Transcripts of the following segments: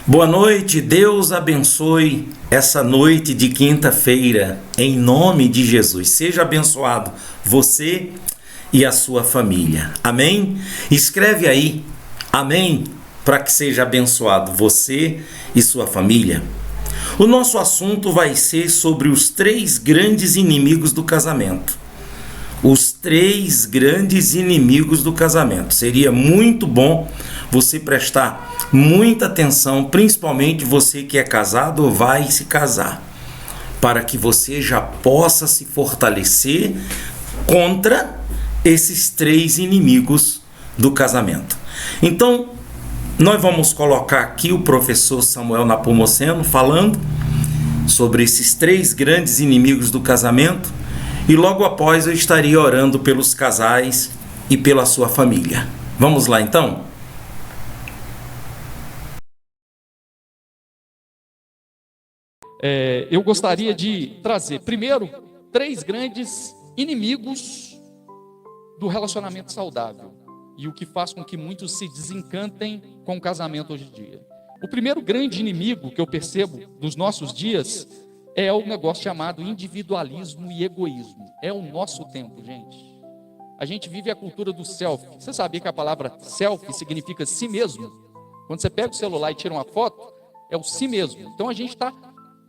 Boa noite, Deus abençoe essa noite de quinta-feira, em nome de Jesus. Seja abençoado você e a sua família. Amém? Escreve aí, amém, para que seja abençoado você e sua família. O nosso assunto vai ser sobre os três grandes inimigos do casamento. Os três grandes inimigos do casamento. Seria muito bom você prestar muita atenção, principalmente você que é casado ou vai se casar, para que você já possa se fortalecer contra esses três inimigos do casamento. Então, nós vamos colocar aqui o professor Samuel Napomuceno falando sobre esses três grandes inimigos do casamento. E logo após eu estaria orando pelos casais e pela sua família. Vamos lá então? Eu gostaria de trazer, primeiro, três grandes inimigos do relacionamento saudável e o que faz com que muitos se desencantem com o casamento hoje em dia. O primeiro grande inimigo que eu percebo nos nossos dias é o negócio chamado individualismo e egoísmo. É o nosso tempo, gente. A gente vive a cultura do selfie. Você sabia que a palavra selfie significa si mesmo? Quando você pega o celular e tira uma foto, é o si mesmo. Então a gente está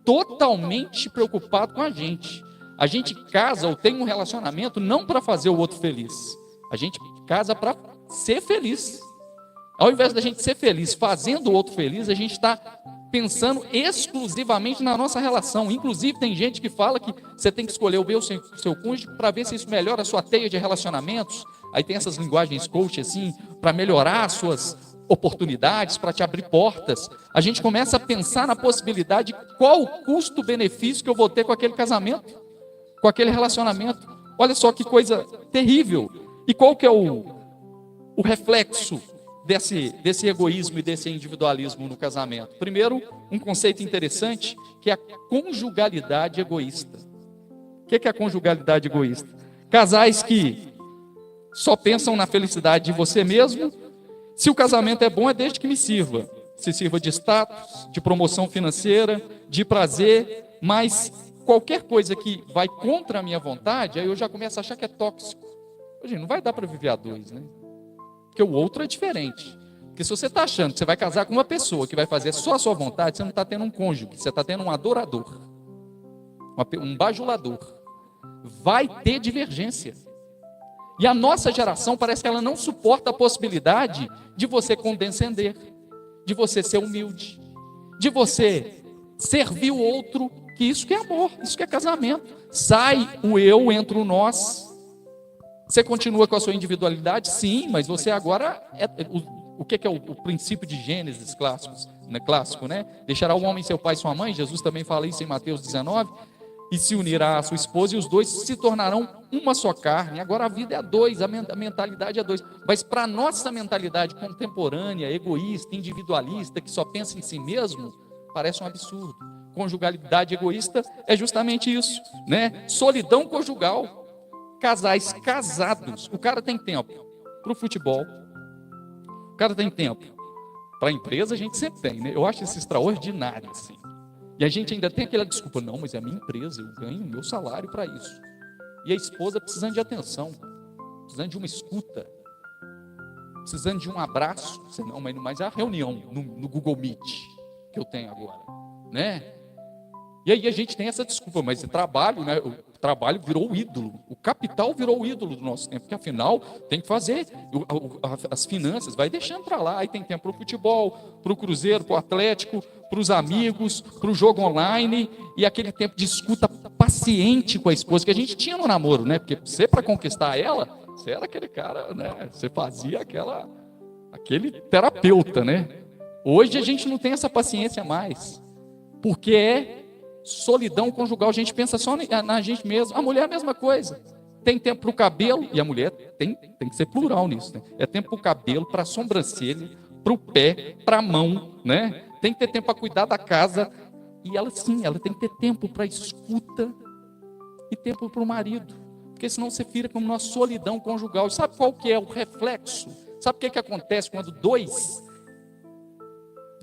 totalmente preocupado com a gente. A gente casa ou tem um relacionamento não para fazer o outro feliz. A gente casa para ser feliz. Ao invés da gente ser feliz fazendo o outro feliz, a gente está pensando exclusivamente na nossa relação. Inclusive, tem gente que fala que você tem que escolher o seu cônjuge para ver se isso melhora a sua teia de relacionamentos. Aí tem essas linguagens coach assim, para melhorar as suas oportunidades, para te abrir portas. A gente começa a pensar na possibilidade de qual o custo-benefício que eu vou ter com aquele casamento, com aquele relacionamento. Olha só que coisa terrível. E qual que é o reflexo desse egoísmo e desse individualismo no casamento? Primeiro, um conceito interessante, que é a conjugalidade egoísta. O que é a conjugalidade egoísta? Casais que só pensam na felicidade de você mesmo. Se o casamento é bom, é desde que me sirva. Se sirva de status, de promoção financeira, de prazer, mas qualquer coisa que vai contra a minha vontade, aí eu já começo a achar que é tóxico. Gente, não vai dar para viver a dois, né? Porque o outro é diferente. Porque se você está achando que você vai casar com uma pessoa que vai fazer só a sua vontade, você não está tendo um cônjuge, você está tendo um adorador, um bajulador. Vai ter divergência. E a nossa geração parece que ela não suporta a possibilidade de você condescender, de você ser humilde, de você servir o outro, que isso que é amor, isso que é casamento. Sai o eu, entra o nós. Você continua com a sua individualidade? Sim, mas você agora o que é o princípio de Gênesis clássico, né? Deixará o homem seu pai e sua mãe, Jesus também fala isso em Mateus 19, e se unirá à sua esposa, e os dois se tornarão uma só carne. Agora a vida é a dois, a mentalidade é a dois. Mas para a nossa mentalidade contemporânea, egoísta, individualista, que só pensa em si mesmo, parece um absurdo. Conjugalidade egoísta é justamente isso, né? Solidão conjugal. Casais casados, o cara tem tempo para o futebol, o cara tem tempo para a empresa, a gente sempre tem, né? Eu acho isso extraordinário, assim. E a gente ainda tem aquela desculpa, não, mas é a minha empresa, eu ganho o meu salário para isso. E a esposa precisando de atenção, precisando de uma escuta, precisando de um abraço, não, mas é a reunião no Google Meet que eu tenho agora, né? E aí a gente tem essa desculpa, mas o trabalho, né? O trabalho virou o ídolo, o capital virou o ídolo do nosso tempo, porque afinal tem que fazer as finanças, vai deixando para lá, aí tem tempo para o futebol, para o Cruzeiro, para o Atlético, para os amigos, para o jogo online, e aquele tempo de escuta paciente com a esposa, que a gente tinha no namoro, né? Porque você, para conquistar ela, você era aquele cara, né? Você fazia aquele terapeuta, né? Hoje a gente não tem essa paciência mais, porque é solidão conjugal, a gente pensa só na gente mesmo. A mulher é a mesma coisa. Tem tempo para o cabelo, e a mulher tem que ser plural nisso, né? É tempo para o cabelo, para a sobrancelha, para o pé, para a mão, né? Tem que ter tempo para cuidar da casa. E ela sim, ela tem que ter tempo para escuta e tempo para o marido. Porque senão você vira como uma solidão conjugal. E sabe qual que é o reflexo? Sabe o que acontece quando dois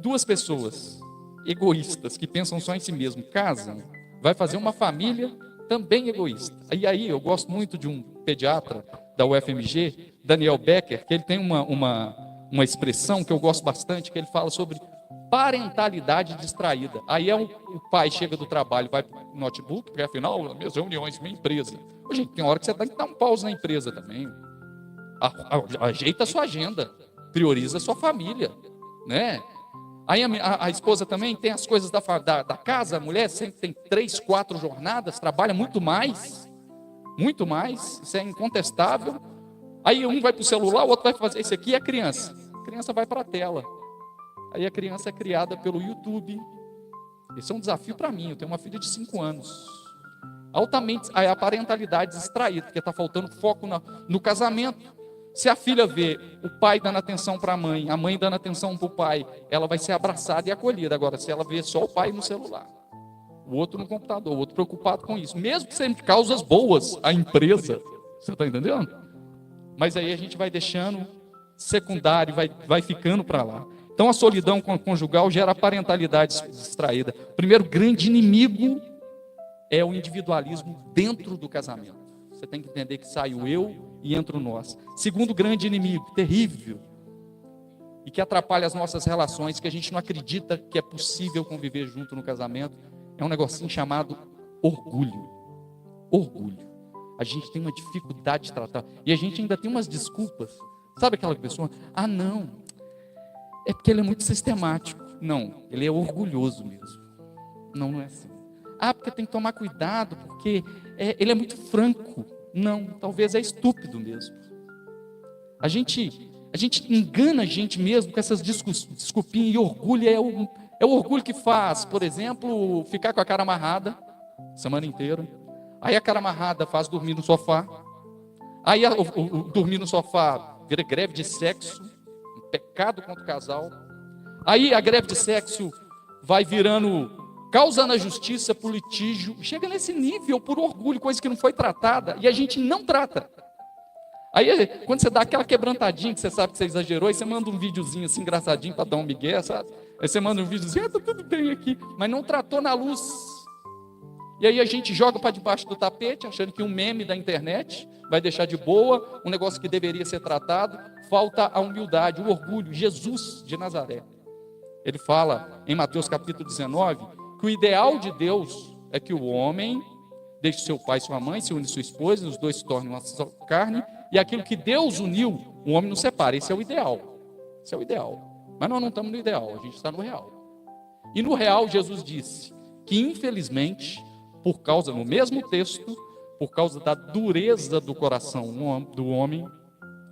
duas pessoas egoístas que pensam só em si mesmo casam, vai fazer uma família também egoísta. E aí eu gosto muito de um pediatra da UFMG, Daniel Becker, que ele tem uma expressão que eu gosto bastante, que ele fala sobre parentalidade distraída. Aí o pai chega do trabalho, vai para o notebook, porque afinal, minhas reuniões, minha empresa. Ô, gente, tem hora que você tem que dar um pause na empresa também. Ajeita a sua agenda, prioriza a sua família, né? Aí a esposa também tem as coisas da casa, a mulher sempre tem 3, 4 jornadas, trabalha muito mais, isso é incontestável. Aí um vai para o celular, o outro vai fazer isso aqui, e a criança vai para a tela. Aí a criança é criada pelo YouTube. Esse é um desafio para mim, eu tenho uma filha de 5 anos. Altamente, aí a parentalidade distraída, porque está faltando foco no casamento. Se a filha vê o pai dando atenção para a mãe dando atenção para o pai, ela vai ser abraçada e acolhida. Agora, se ela vê só o pai no celular, o outro no computador, o outro preocupado com isso, mesmo que seja de causas boas, a empresa, você está entendendo? Mas aí a gente vai deixando secundário, vai ficando para lá. Então a solidão conjugal gera parentalidade distraída. O primeiro grande inimigo é o individualismo dentro do casamento. Você tem que entender que sai o eu e entra o nós. Segundo grande inimigo, terrível, e que atrapalha as nossas relações, que a gente não acredita que é possível conviver junto no casamento, é um negocinho chamado orgulho. Orgulho. A gente tem uma dificuldade de tratar, e a gente ainda tem umas desculpas. Sabe aquela pessoa? Ah, não, é porque ele é muito sistemático. Não, ele é orgulhoso mesmo. Não, não é assim. Ah, porque tem que tomar cuidado, porque ele é muito franco. Não, talvez é estúpido mesmo. A gente engana a gente mesmo com essas desculpinhas, e orgulho é o orgulho que faz, por exemplo, ficar com a cara amarrada a semana inteira. Aí a cara amarrada faz dormir no sofá. Aí o dormir no sofá vira greve de sexo, um pecado contra o casal. Aí a greve de sexo vai virando causa na justiça por litígio, chega nesse nível por orgulho, coisa que não foi tratada, e a gente não trata. Aí, quando você dá aquela quebrantadinha, que você sabe que você exagerou, aí você manda um videozinho assim, engraçadinho, para dar um migué, sabe? Aí você manda um videozinho, tá tudo bem aqui, mas não tratou na luz. E aí a gente joga para debaixo do tapete, achando que um meme da internet vai deixar de boa, um negócio que deveria ser tratado. Falta a humildade, o orgulho. Jesus de Nazaré, ele fala em Mateus capítulo 19, que o ideal de Deus é que o homem deixe seu pai e sua mãe, se une sua esposa, e os dois se tornem uma só carne, e aquilo que Deus uniu, o homem não separa. Esse é o ideal. Esse é o ideal. Mas nós não estamos no ideal, a gente está no real. E no real, Jesus disse que, infelizmente, por causa, no mesmo texto, por causa da dureza do coração do homem,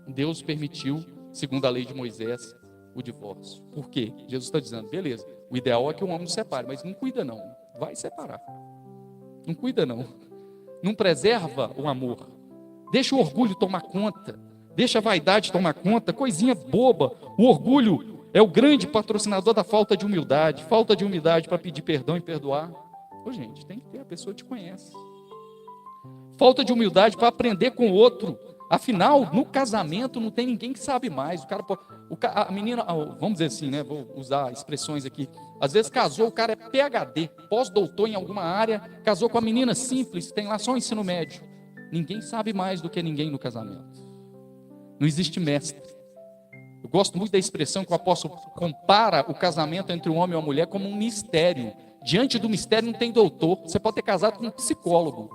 Deus permitiu, segundo a lei de Moisés, o divórcio. Por quê? Jesus está dizendo, beleza, o ideal é que o homem não separe, mas não cuida não, vai separar. Não cuida não. Não preserva o amor. Deixa o orgulho tomar conta, deixa a vaidade tomar conta, coisinha boba. O orgulho é o grande patrocinador da falta de humildade para pedir perdão e perdoar. Ô, gente, tem que ter, a pessoa te conhece. Falta de humildade para aprender com o outro. Afinal, no casamento não tem ninguém que sabe mais. A menina, vamos dizer assim, né? Vou usar expressões aqui. Às vezes casou, o cara é PhD, pós-doutor em alguma área, casou com a menina simples, tem lá só o ensino médio. Ninguém sabe mais do que ninguém no casamento. Não existe mestre. Eu gosto muito da expressão que o apóstolo compara o casamento entre um homem e uma mulher como um mistério. Diante do mistério não tem doutor. Você pode ter casado com um psicólogo.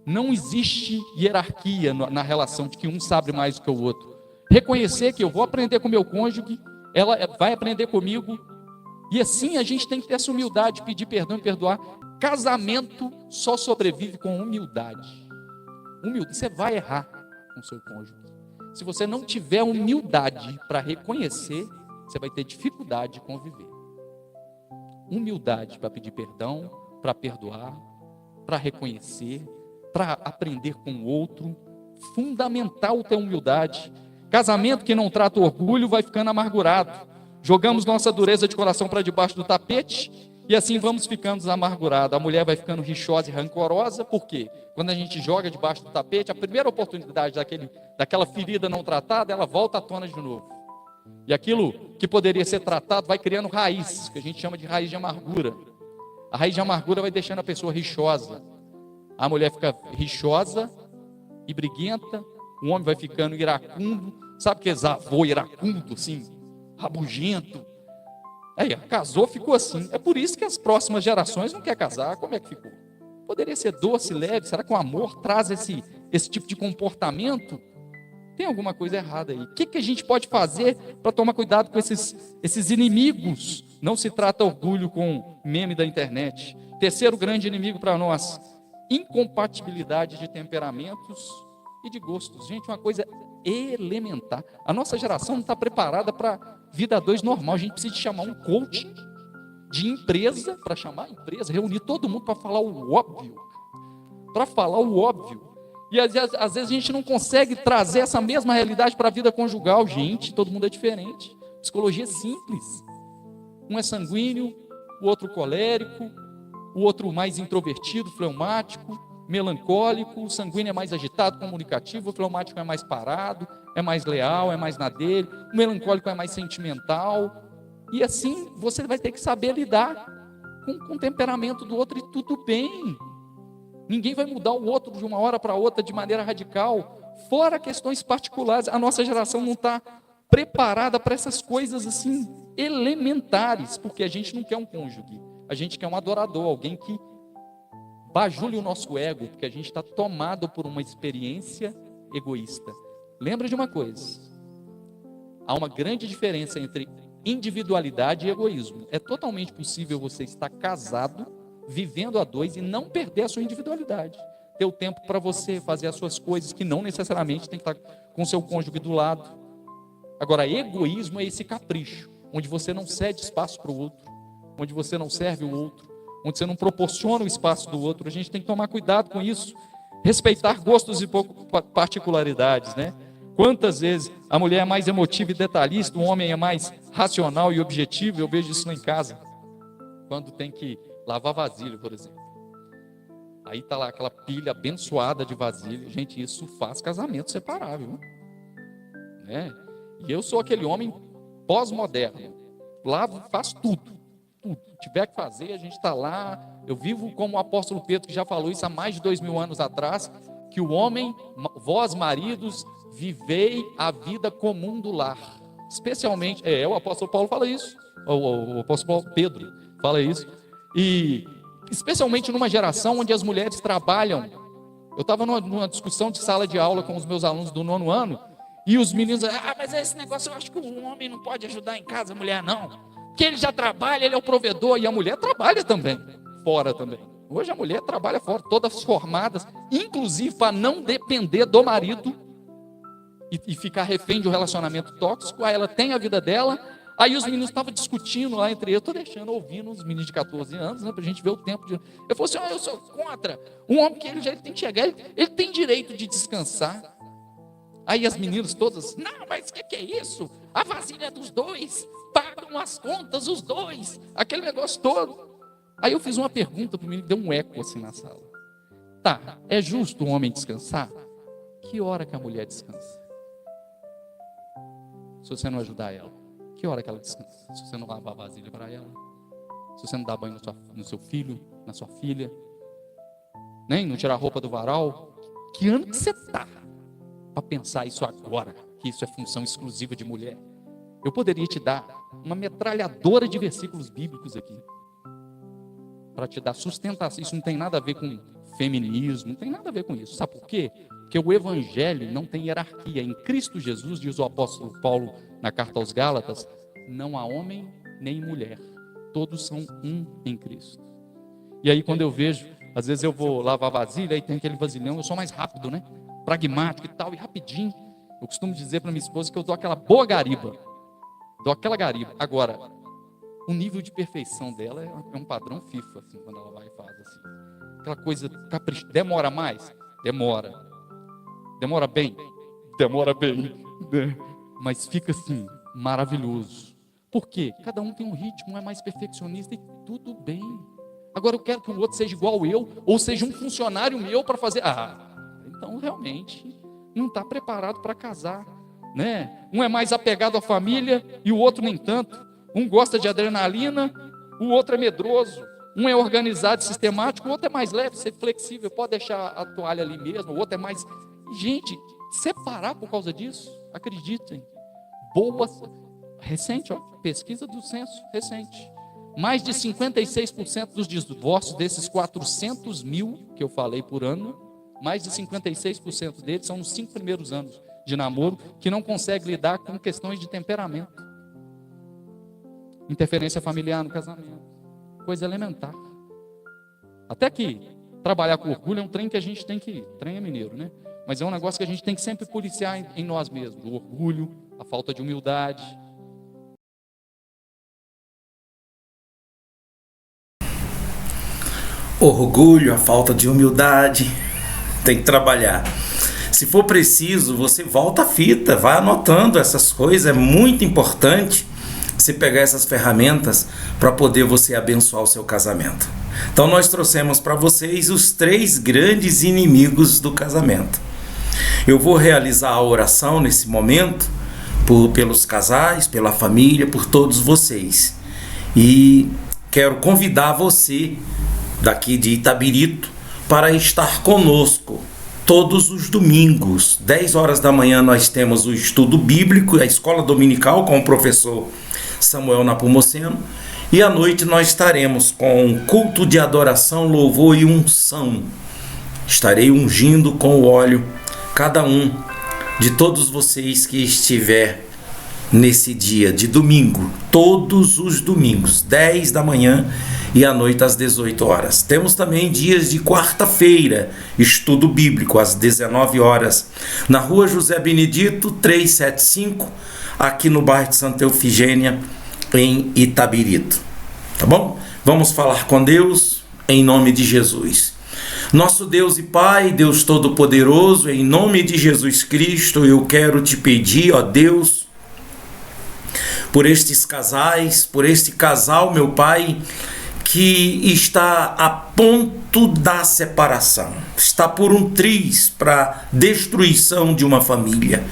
Não existe hierarquia na relação de que um sabe mais do que o outro. Reconhecer que eu vou aprender com meu cônjuge, ela vai aprender comigo, e assim a gente tem que ter essa humildade, pedir perdão e perdoar. Casamento só sobrevive com humildade. Você vai errar com o seu cônjuge. Se você não tiver humildade para reconhecer, você vai ter dificuldade de conviver. Humildade para pedir perdão, para perdoar, para reconhecer, para aprender com o outro. Fundamental ter humildade. Casamento que não trata o orgulho vai ficando amargurado. Jogamos nossa dureza de coração para debaixo do tapete e assim vamos ficando amargurados. A mulher vai ficando rixosa e rancorosa. Por quê? Quando a gente joga debaixo do tapete, a primeira oportunidade daquela ferida não tratada, ela volta à tona de novo. E aquilo que poderia ser tratado vai criando raiz, que a gente chama de raiz de amargura. A raiz de amargura vai deixando a pessoa rixosa. A mulher fica rixosa e briguenta, o homem vai ficando iracundo. Sabe que avô iracundo, assim, rabugento? Aí, casou, ficou assim. É por isso que as próximas gerações não querem casar. Como é que ficou? Poderia ser doce, leve. Será que o amor traz esse tipo de comportamento? Tem alguma coisa errada aí. O que a gente pode fazer para tomar cuidado com esses inimigos? Não se trata orgulho com meme da internet. Terceiro grande inimigo para nós: incompatibilidade de temperamentos e de gostos. Gente, uma coisa elementar. A nossa geração não está preparada para vida a dois normal. A gente precisa chamar um coaching de empresa, para chamar a empresa, reunir todo mundo para falar o óbvio. Para falar o óbvio. E às vezes a gente não consegue trazer essa mesma realidade para a vida conjugal. Gente, todo mundo é diferente. Psicologia é simples. Um é sanguíneo, o outro colérico, o outro mais introvertido, fleumático, melancólico. O sanguíneo é mais agitado, comunicativo. O fleumático é mais parado, é mais leal, é mais na dele. O melancólico é mais sentimental. E assim você vai ter que saber lidar com o temperamento do outro, e tudo bem. Ninguém vai mudar o outro de uma hora para outra de maneira radical. Fora questões particulares, a nossa geração não está preparada para essas coisas assim elementares, porque a gente não quer um cônjuge, a gente quer um adorador, alguém que bajule o nosso ego, porque a gente está tomado por uma experiência egoísta. Lembra de uma coisa: há uma grande diferença entre individualidade e egoísmo. É totalmente possível você estar casado, vivendo a dois, e não perder a sua individualidade. Ter o tempo para você fazer as suas coisas, que não necessariamente tem que estar com o seu cônjuge do lado. Agora, egoísmo é esse capricho, onde você não cede espaço para o outro, onde você não serve o outro, onde você não proporciona o espaço do outro. A gente tem que tomar cuidado com isso. Respeitar gostos e particularidades, né? Quantas vezes a mulher é mais emotiva e detalhista, o homem é mais racional e objetivo? Eu vejo isso lá em casa. Quando tem que lavar vasilha, por exemplo. Aí está lá aquela pilha abençoada de vasilha. Gente, isso faz casamento separável, né? E eu sou aquele homem pós-moderno. Lavo, faço tudo. Tudo. Se tiver que fazer, a gente está lá. Eu vivo como o apóstolo Pedro, que já falou isso há mais de 2000 anos atrás, que o homem, vós maridos, vivei a vida comum do lar. Especialmente, o apóstolo Paulo fala isso. O apóstolo Pedro fala isso. E especialmente numa geração onde as mulheres trabalham. Eu estava numa discussão de sala de aula com os meus alunos do 9º ano, e os meninos, mas esse negócio eu acho que o homem não pode ajudar em casa, a mulher não, porque ele já trabalha, ele é o provedor, e a mulher trabalha também, fora também. Hoje a mulher trabalha fora, todas formadas, inclusive para não depender do marido e ficar refém de um relacionamento tóxico. Aí ela tem a vida dela. Aí os meninos estavam discutindo lá entre eles. Eu estou deixando, ouvindo os meninos de 14 anos, né, para a gente ver o tempo de... Eu falei assim: eu sou contra. Um homem que ele tem que chegar, ele tem direito de descansar. Aí as meninas todas: não, mas o que é isso? A vasilha é dos dois, pagam as contas os dois, aquele negócio todo. Aí eu fiz uma pergunta para o menino, deu um eco assim na sala. Tá, é justo o homem descansar? Que hora que a mulher descansa? Se você não ajudar ela, que hora que ela descansa? Se você não lavar a vasilha para ela, se você não dá banho no seu filho, na sua filha, nem não tirar a roupa do varal, que ano que você está para pensar isso agora, que isso é função exclusiva de mulher? Eu poderia te dar uma metralhadora de versículos bíblicos aqui, para te dar sustentação. Isso não tem nada a ver com feminismo, não tem nada a ver com isso. Sabe por quê? Porque o evangelho não tem hierarquia. Em Cristo Jesus, diz o apóstolo Paulo na carta aos Gálatas, não há homem nem mulher, todos são um em Cristo. E aí quando eu vejo, às vezes eu vou lavar vasilha, aí tem aquele vasilhão, eu sou mais rápido, né? Pragmático e tal, e rapidinho. Eu costumo dizer para minha esposa que eu dou aquela boa gariba, dou aquela gariba. Agora, o nível de perfeição dela é um padrão FIFA, assim, quando ela vai e faz assim. Aquela coisa capricho. Demora mais? Demora. Demora bem? Demora bem. Mas fica assim, maravilhoso. Por quê? Cada um tem um ritmo, é mais perfeccionista e tudo bem. Agora eu quero que o outro seja igual eu, ou seja um funcionário meu para fazer... então realmente não está preparado para casar. né? Um é mais apegado à família e o outro nem tanto. Um gosta de adrenalina, o outro é medroso. Um é organizado e sistemático, o outro é mais leve, ser flexível, pode deixar a toalha ali mesmo, o outro é mais... Gente, separar por causa disso, acreditem. Recente, ó, pesquisa do censo, recente. Mais de 56% dos divórcios, desses 400 mil que eu falei por ano, mais de 56% deles são nos 5 primeiros anos de namoro, que não consegue lidar com questões de temperamento. Interferência familiar no casamento, coisa elementar. Até que trabalhar com orgulho é um trem que a gente tem que... Trem é mineiro, né? Mas é um negócio que a gente tem que sempre policiar em nós mesmos. O orgulho, a falta de humildade. Orgulho, a falta de humildade, tem que trabalhar. Se for preciso, você volta a fita, vai anotando essas coisas, é muito importante você pegar essas ferramentas para poder você abençoar o seu casamento. Então nós trouxemos para vocês os 3 grandes inimigos do casamento. Eu vou realizar a oração nesse momento, pelos casais, pela família, por todos vocês. E quero convidar você daqui de Itabirito para estar conosco todos os domingos. 10 horas da manhã nós temos o estudo bíblico, a escola dominical com o professor Samuel Napomuceno. E à noite nós estaremos com culto de adoração, louvor e unção. Estarei ungindo com o óleo cada um de todos vocês que estiver nesse dia de domingo, todos os domingos, 10 da manhã e à noite às 18 horas. Temos também dias de quarta-feira, estudo bíblico às 19 horas, na rua José Benedito 375, aqui no bairro de Santa Eufigênia, em Itabirito. Tá bom? Vamos falar com Deus em nome de Jesus. Nosso Deus e Pai, Deus Todo-Poderoso, em nome de Jesus Cristo, eu quero te pedir, ó Deus, por estes casais, por este casal, meu Pai, que está a ponto da separação, está por um triz para destruição de uma família.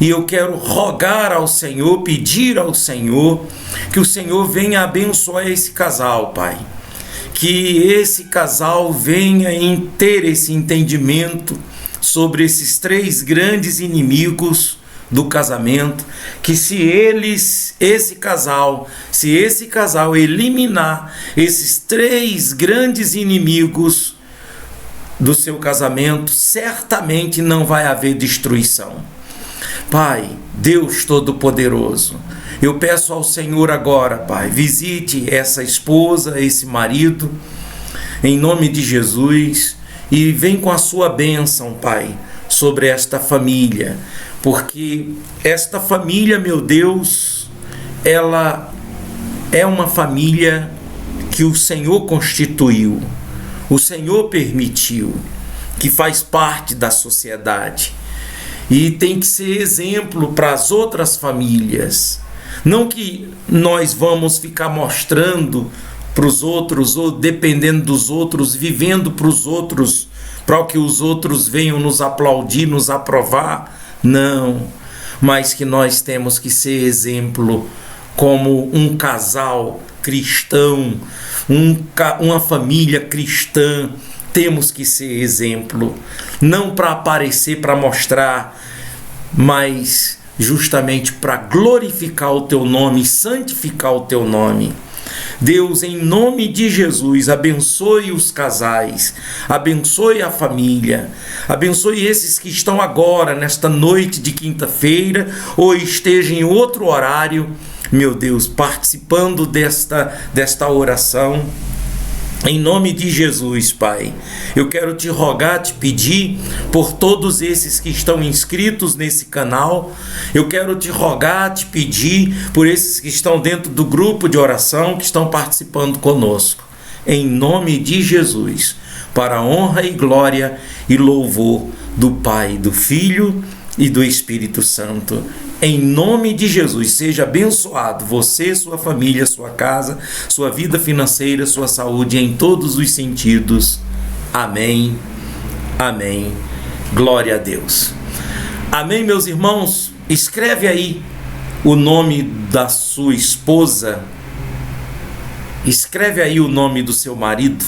E eu quero rogar ao Senhor, pedir ao Senhor, que o Senhor venha abençoar esse casal, Pai. Que esse casal venha em ter esse entendimento sobre esses 3 grandes inimigos do casamento, que se esse casal eliminar esses 3 grandes inimigos do seu casamento, certamente não vai haver destruição. Pai, Deus Todo-Poderoso, eu peço ao Senhor agora, Pai, visite essa esposa, esse marido, em nome de Jesus, e vem com a sua bênção, Pai, sobre esta família, porque esta família, meu Deus, ela é uma família que o Senhor constituiu, o Senhor permitiu, que faz parte da sociedade. E tem que ser exemplo para as outras famílias. Não que nós vamos ficar mostrando para os outros, ou dependendo dos outros, vivendo para os outros, para que os outros venham nos aplaudir, nos aprovar. Não, mas que nós temos que ser exemplo como um casal cristão, uma família cristã. Temos que ser exemplo, não para aparecer, para mostrar, mas justamente para glorificar o teu nome, santificar o teu nome. Deus, em nome de Jesus, abençoe os casais, abençoe a família, abençoe esses que estão agora, nesta noite de quinta-feira, ou estejam em outro horário, meu Deus, participando desta oração. Em nome de Jesus, Pai, eu quero te rogar, te pedir por todos esses que estão inscritos nesse canal. Eu quero te rogar, te pedir por esses que estão dentro do grupo de oração, que estão participando conosco. Em nome de Jesus, para a honra e glória e louvor do Pai, do Filho e do Espírito Santo. Em nome de Jesus, seja abençoado você, sua família, sua casa, sua vida financeira, sua saúde em todos os sentidos. Amém. Amém. Glória a Deus. Amém, meus irmãos. escreve aí o nome da sua esposa, escreve aí o nome do seu marido,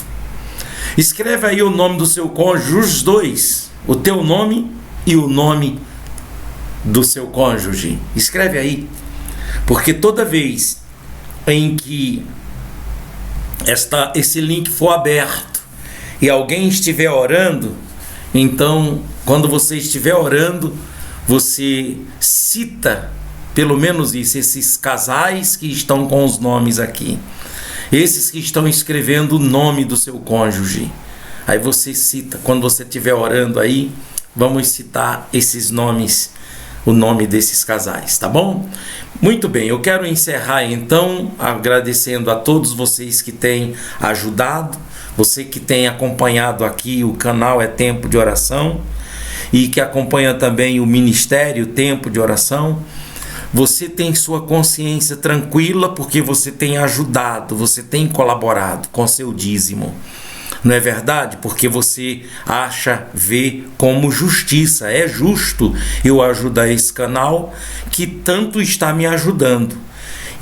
escreve aí o nome do seu cônjuge, os dois, o teu nome e o nome do seu cônjuge. Escreve aí, porque toda vez em que esse link for aberto e alguém estiver orando, então, quando você estiver orando, você cita pelo menos isso, esses casais que estão com os nomes aqui, esses que estão escrevendo o nome do seu cônjuge. Aí você cita, quando você estiver orando aí, vamos citar esses nomes, o nome desses casais, tá bom? Muito bem, eu quero encerrar então agradecendo a todos vocês que têm ajudado, você que tem acompanhado aqui o canal É Tempo de Oração e que acompanha também o Ministério Tempo de Oração. Você tem sua consciência tranquila porque você tem ajudado, você tem colaborado com seu dízimo. Não é verdade? Porque você vê como justiça. É justo eu ajudar esse canal que tanto está me ajudando.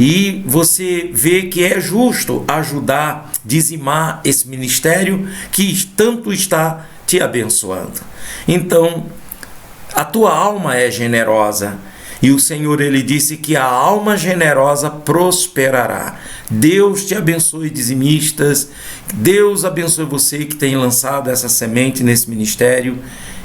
E você vê que é justo ajudar, dizimar esse ministério que tanto está te abençoando. Então, a tua alma é generosa. E o Senhor, Ele disse que a alma generosa prosperará. Deus te abençoe, dizimistas. Deus abençoe você que tem lançado essa semente nesse ministério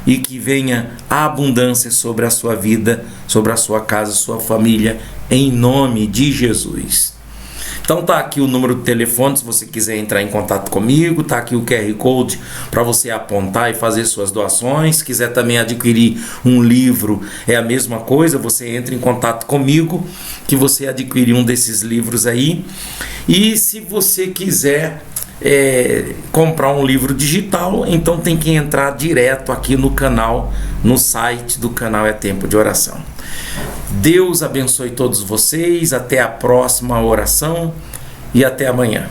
e que venha a abundância sobre a sua vida, sobre a sua casa, sua família, em nome de Jesus. Então tá aqui o número de telefone, se você quiser entrar em contato comigo, tá aqui o QR Code para você apontar e fazer suas doações. Se quiser também adquirir um livro, é a mesma coisa, você entra em contato comigo, que você adquire um desses livros aí. E se você quiser comprar um livro digital, então tem que entrar direto aqui no canal, no site do canal É Tempo de Oração. Deus abençoe todos vocês, até a próxima oração e até amanhã.